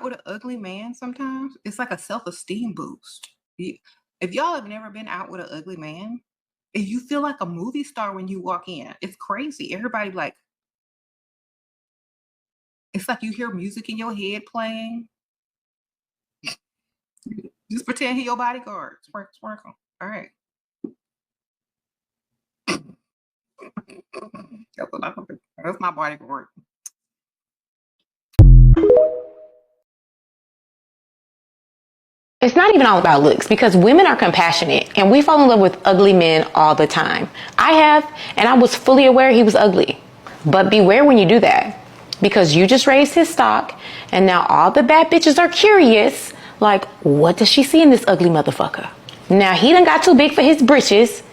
with an ugly man sometimes, it's like a self-esteem boost. You if y'all have never been out with an ugly man, you feel like a movie star when you walk in. It's crazy. Everybody like it's like you hear music in your head playing. Just pretend he your bodyguard. Sprinkle, sprinkle. All right. That's my bodyguard. It's not even all about looks because women are compassionate and we fall in love with ugly men all the time. I have, and I was fully aware he was ugly. But beware when you do that because you just raised his stock and now all the bad bitches are curious. Like, what does she see in this ugly motherfucker? Now he done got too big for his britches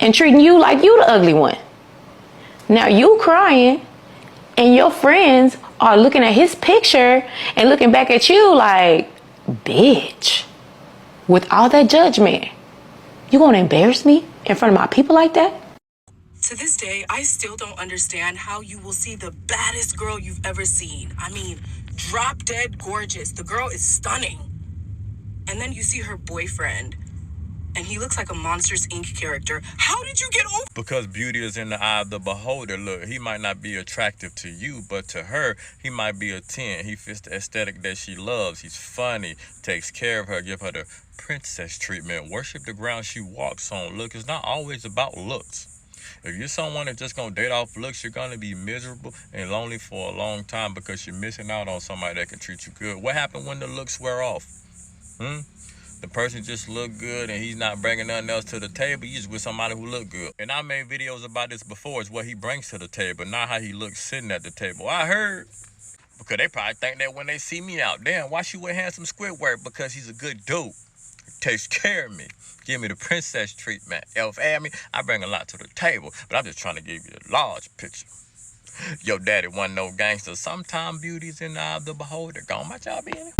and treating you like you the ugly one. Now you crying and your friends are looking at his picture and looking back at you like, bitch, with all that judgment, you gonna embarrass me in front of my people like that? To this day, I still don't understand how you will see the baddest girl you've ever seen. I mean, drop dead gorgeous. The girl is stunning. And then you see her boyfriend, and he looks like a Monsters, Inc. character. How did you get over? Because beauty is in the eye of the beholder. Look, he might not be attractive to you, but to her, he might be a 10. He fits the aesthetic that she loves. He's funny, takes care of her, give her the princess treatment, worship the ground she walks on. Look, it's not always about looks. If you're someone that's just gonna date off looks, you're gonna be miserable and lonely for a long time because you're missing out on somebody that can treat you good. What happened when the looks wear off? The person just look good and he's not bringing nothing else to the table. You just with somebody who look good. And I made videos about this before. It's what he brings to the table, not how he looks sitting at the table. I heard. Because they probably think that when they see me out, damn, why she with handsome Squidward? Because he's a good dude. He takes care of me. Give me the princess treatment. I bring a lot to the table. But I'm just trying to give you the large picture. Your daddy wasn't no gangster. Sometimes beauty's in the eye of the beholder. Gone my job in.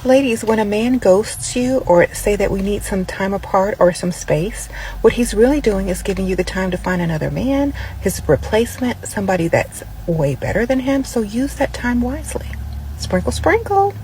Ladies, when a man ghosts you or say that we need some time apart or some space, what he's really doing is giving you the time to find another man, his replacement, somebody that's way better than him. So use that time wisely. Sprinkle, sprinkle.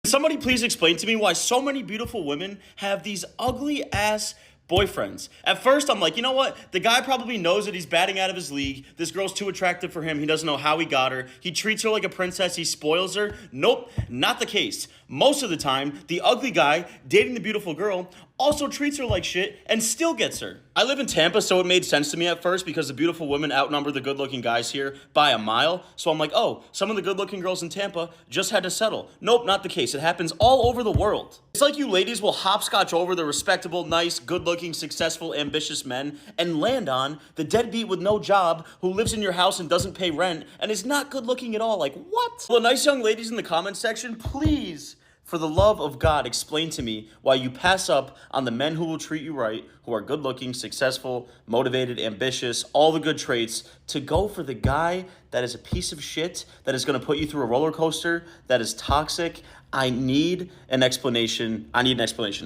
Somebody please explain to me why so many beautiful women have these ugly ass boyfriends. At first, I'm like, you know what? The guy probably knows that he's batting out of his league. This girl's too attractive for him. He doesn't know how he got her. He treats her like a princess. He spoils her. Nope, not the case. Most of the time, the ugly guy dating the beautiful girl also treats her like shit and still gets her. I live in Tampa, so it made sense to me at first because the beautiful women outnumber the good-looking guys here by a mile. So I'm like, oh, some of the good-looking girls in Tampa just had to settle. Nope, not the case. It happens all over the world. It's like you ladies will hopscotch over the respectable, nice, good-looking, successful, ambitious men and land on the deadbeat with no job who lives in your house and doesn't pay rent and is not good-looking at all. Like, what? Well, nice young ladies in the comment section, please, for the love of God, explain to me why you pass up on the men who will treat you right, who are good-looking, successful, motivated, ambitious, all the good traits, to go for the guy that is a piece of shit, that is going to put you through a roller coaster, that is toxic. I need an explanation.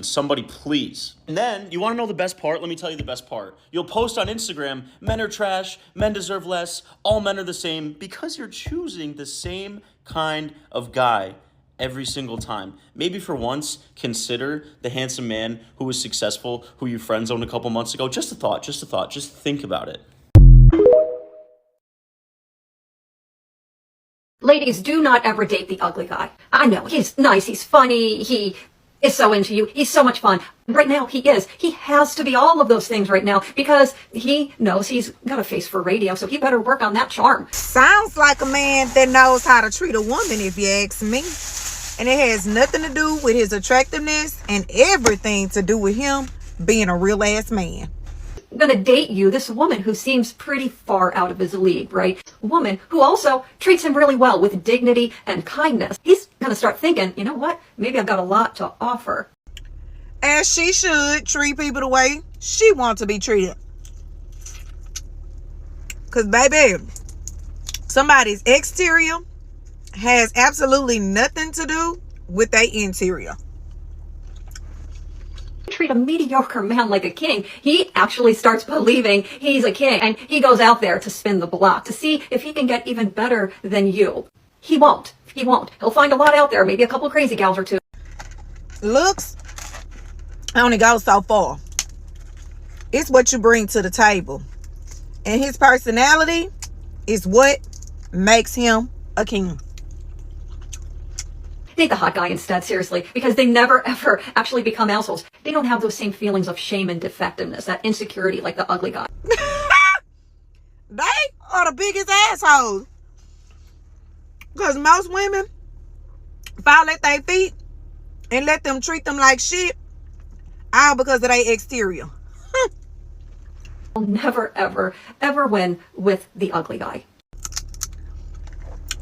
Somebody please. And then, you want to know the best part? Let me tell you the best part. You'll post on Instagram, men are trash, men deserve less, all men are the same, because you're choosing the same kind of guy every single time. Maybe for once, consider the handsome man who was successful, who you friend zoned a couple months ago. Just a thought, just think about it. Ladies, do not ever date the ugly guy. I know, he's nice, he's funny, he is so into you, he's so much fun. Right now, he is. He has to be all of those things right now because he knows he's got a face for radio, so he better work on that charm. Sounds like a man that knows how to treat a woman, if you ask me. And it has nothing to do with his attractiveness and everything to do with him being a real ass man. I'm gonna date you, this woman who seems pretty far out of his league, right? A woman who also treats him really well with dignity and kindness. He's gonna start thinking, you know what? Maybe I've got a lot to offer. As she should treat people the way she wants to be treated. Because, baby, somebody's exterior has absolutely nothing to do with their interior. treat a mediocre man like a king, he actually starts believing he's a king, and he goes out there to spin the block to see if he can get even better than you. He won't. He won't. He'll find a lot out there, maybe a couple crazy gals or two. Looks only go so far. It's what you bring to the table. And his personality is what makes him a king. Date the hot guy instead, seriously, because they never ever actually become assholes. They don't have those same feelings of shame and defectiveness, that insecurity like the ugly guy. They are the biggest assholes. Because most women fall at their feet and let them treat them like shit, all because of their exterior. Will never, ever, ever win with the ugly guy.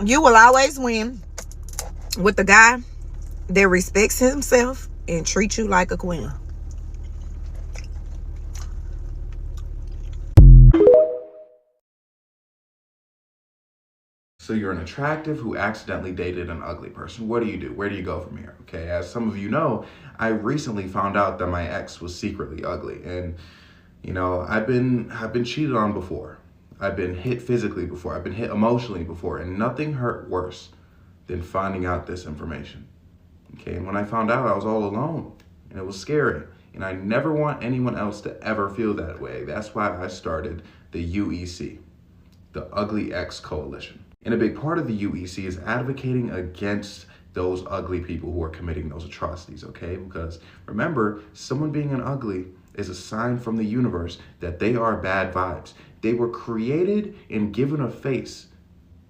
You will always win with the guy that respects himself and treats you like a queen. So you're an attractive who accidentally dated an ugly person. What do you do? Where do you go from here? Okay, as some of you know, I recently found out that my ex was secretly ugly, and you know, I've been cheated on before. I've been hit physically before. I've been hit emotionally before, and nothing hurt worse than finding out this information. Okay, and when I found out, I was all alone, and it was scary. And I never want anyone else to ever feel that way. That's why I started the UEC, the Ugly Ex Coalition. And a big part of the UEC is advocating against those ugly people who are committing those atrocities, okay? Because remember, someone being an ugly is a sign from the universe that they are bad vibes. They were created and given a face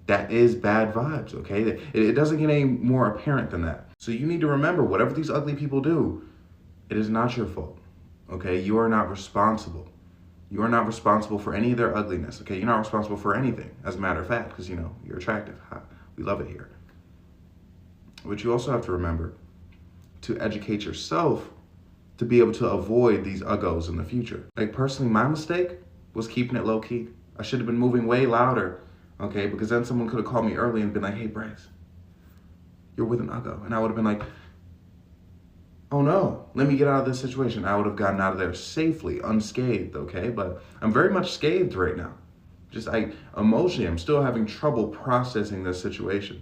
that is bad vibes, okay? It doesn't get any more apparent than that. So you need to remember, whatever these ugly people do, it is not your fault, okay? You are not responsible. You are not responsible for any of their ugliness, okay? You're not responsible for anything, as a matter of fact, because, you know, you're attractive. We love it here. But you also have to remember to educate yourself to be able to avoid these uggos in the future. Like, personally, my mistake was keeping it low-key. I should have been moving way louder, okay? Because then someone could have called me early and been like, hey, Bryce, you're with an uggo. And I would have been like, oh no, let me get out of this situation. I would have gotten out of there safely, unscathed, okay? But I'm very much scathed right now. Just emotionally, I'm still having trouble processing this situation.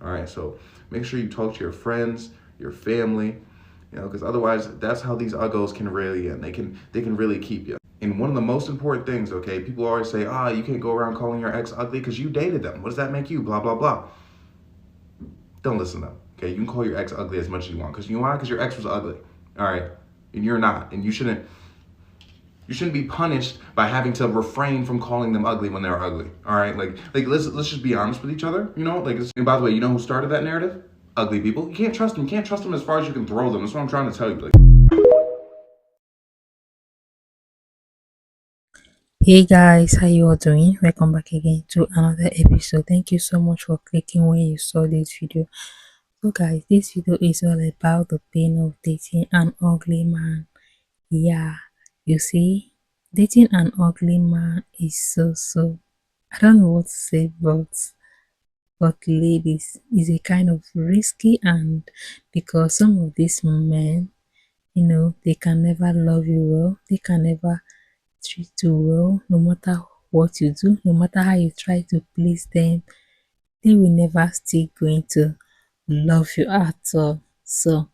All right, so make sure you talk to your friends, your family, you know, because otherwise that's how these uggos can really end. They can really keep you. And one of the most important things, okay, people always say, you can't go around calling your ex ugly because you dated them. What does that make you? Blah, blah, blah. Don't listen to them. Okay, you can call your ex ugly as much as you want. Because you know why? Because your ex was ugly. All right? And you're not. And you shouldn't be punished by having to refrain from calling them ugly when they're ugly. All right? Like let's just be honest with each other, you know? And by the way, you know who started that narrative? Ugly people. You can't trust them. You can't trust them as far as you can throw them. That's what I'm trying to tell you. Hey guys, how you all doing? Welcome back again to another episode. Thank you so much for clicking when you saw this video. So guys, this video is all about the pain of dating an ugly man. Yeah, you see, dating an ugly man is so, I don't know what to say, but ladies, is a kind of risky, and because some of these men, you know, they can never love you well, they can never treat you well, no matter what you do, no matter how you try to please them, they will never still going to love you at all. So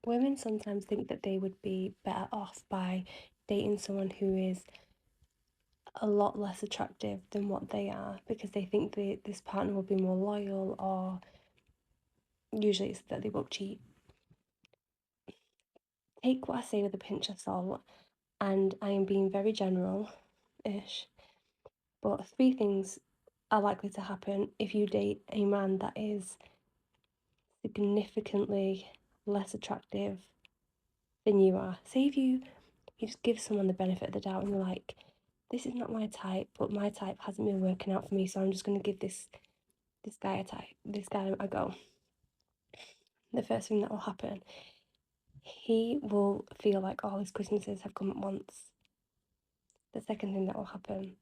women sometimes think that they would be better off by dating someone who is a lot less attractive than what they are, because they think this partner will be more loyal, or usually it's that they won't cheat. Take what I say with a pinch of salt, and I am being very general-ish, but 3 things are likely to happen if you date a man that is significantly less attractive than you are. Say if you just give someone the benefit of the doubt and you're like, this is not my type, but my type hasn't been working out for me, so I'm just going to give this guy a go. The first thing that will happen, he will feel like all his Christmases have come at once. The second thing that will happen,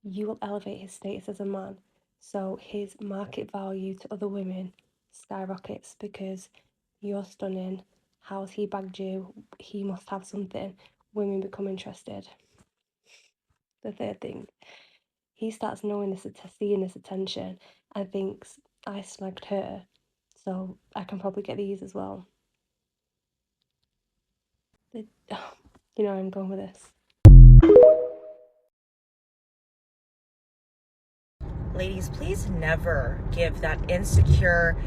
you will elevate his status as a man, so his market value to other women skyrockets, because You're stunning. How's he bagged you? He must have something. Women become interested. The third thing, he starts knowing this, seeing this attention, and thinks, I snagged her, so I can probably get these as well. You know where I'm going with this. Ladies, please never give that insecure,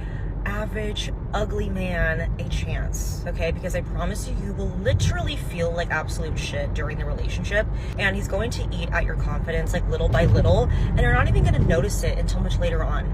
average, ugly man a chance, okay? Because I promise you, you will literally feel like absolute shit during the relationship, and he's going to eat at your confidence like little by little, and you're not even going to notice it until much later on.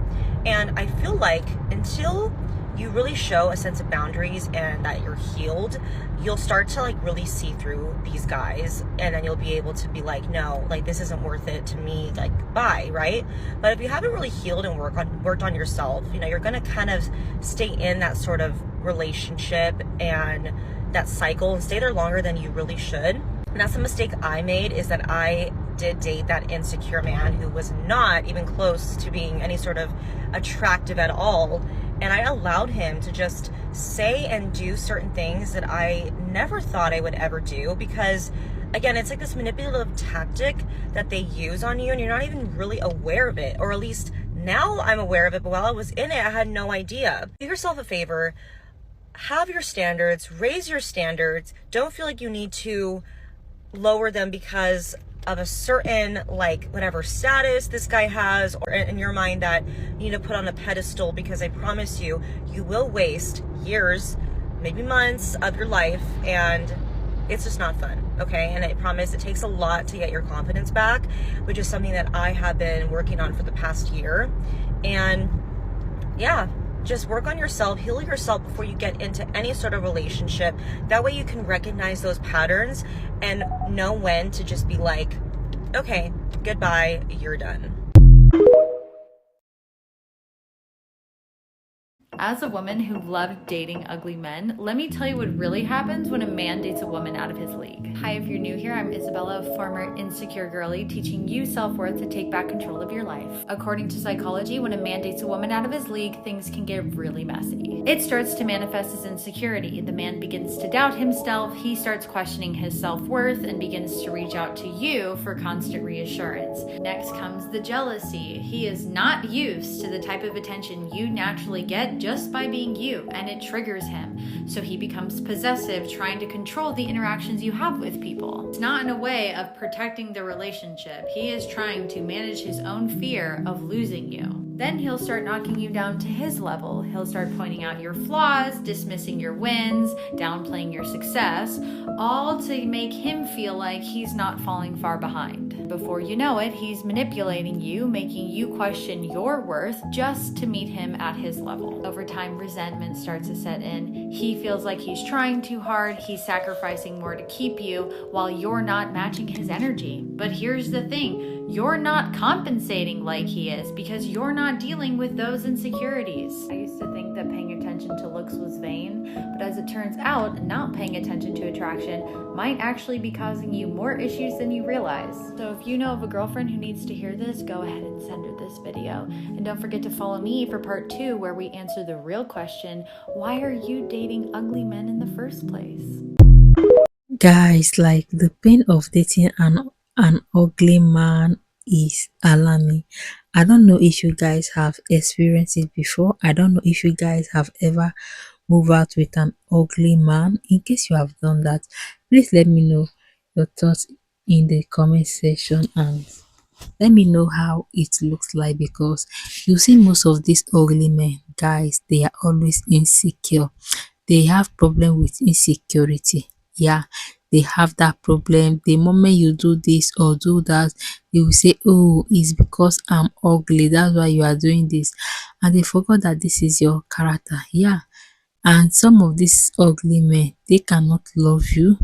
And I feel like until you really show a sense of boundaries and that you're healed, you'll start to like really see through these guys, and then you'll be able to be like, no, like this isn't worth it to me, like bye, right? But if you haven't really healed and worked on yourself, you know, you're gonna kind of stay in that sort of relationship and that cycle and stay there longer than you really should. And that's the mistake I made, is that I did date that insecure man who was not even close to being any sort of attractive at all. And I allowed him to just say and do certain things that I never thought I would ever do, because again, it's like this manipulative tactic that they use on you, and you're not even really aware of it, or at least now I'm aware of it, but while I was in it, I had no idea. Do yourself a favor, have your standards, raise your standards. Don't feel like you need to lower them because of a certain, like, whatever status this guy has, or in your mind that you need to put on a pedestal, because I promise you, you will waste years, maybe months of your life, and it's just not fun, okay? And I promise it takes a lot to get your confidence back, which is something that I have been working on for the past year. And yeah, just work on yourself, heal yourself before you get into any sort of relationship. That way you can recognize those patterns and know when to just be like, okay, goodbye, you're done. As a woman who loved dating ugly men, let me tell you what really happens when a man dates a woman out of his league. Hi, if you're new here, I'm Isabella, former insecure girly, teaching you self-worth to take back control of your life. According to psychology, when a man dates a woman out of his league, things can get really messy. It starts to manifest as insecurity. The man begins to doubt himself, he starts questioning his self-worth, and begins to reach out to you for constant reassurance. Next comes the jealousy. He is not used to the type of attention you naturally get just by being you, and it triggers him. So he becomes possessive, trying to control the interactions you have with people. It's not in a way of protecting the relationship. He is trying to manage his own fear of losing you. Then he'll start knocking you down to his level. He'll start pointing out your flaws, dismissing your wins, downplaying your success, all to make him feel like he's not falling far behind. Before you know it, he's manipulating you, making you question your worth just to meet him at his level. Over time, resentment starts to set in. He feels like he's trying too hard, he's sacrificing more to keep you, while you're not matching his energy. But here's the thing, you're not compensating like he is because you're not dealing with those insecurities. I used to think that paying attention to looks was vain, but as it turns out, not paying attention to attraction might actually be causing you more issues than you realize. So if you know of a girlfriend who needs to hear this, go ahead and send her this video. And don't forget to follow me for part 2, where we answer the real question, why are you dating ugly men in the first place? Guys, like the pain of dating an ugly man is alarming. I don't know if you guys have experienced it before. I don't know if you guys have ever moved out with an ugly man. In case you have done that, please let me know your thoughts in the comment section, and let me know how it looks like, because you see most of these ugly men, guys, they are always insecure. They have problem with insecurity. Yeah, they have that problem. The moment you do this or do that, they will say, oh, it's because I'm ugly, that's why you are doing this, and they forgot that this is your character. Yeah, and some of these ugly men, they cannot love you,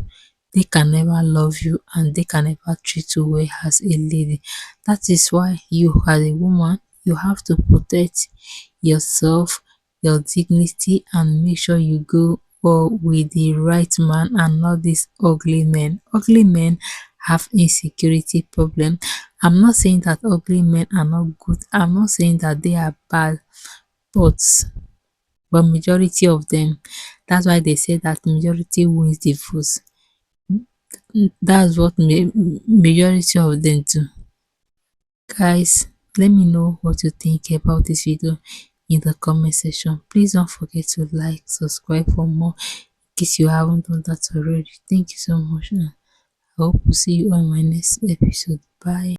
they can never love you, and they can never treat you well as a lady. That is why you, as a woman, you have to protect yourself, your dignity, and make sure you go with the right man and not these ugly men. Ugly men have insecurity problem. I'm not saying that ugly men are not good. I'm not saying that they are bad, but but majority of them, that's why they say that majority wins the votes. That's what majority of them do. Guys, let me know what you think about this video in the comment section. Please don't forget to like, subscribe for more in case you haven't done that already. Thank you so much. I hope to see you on my next episode. Bye.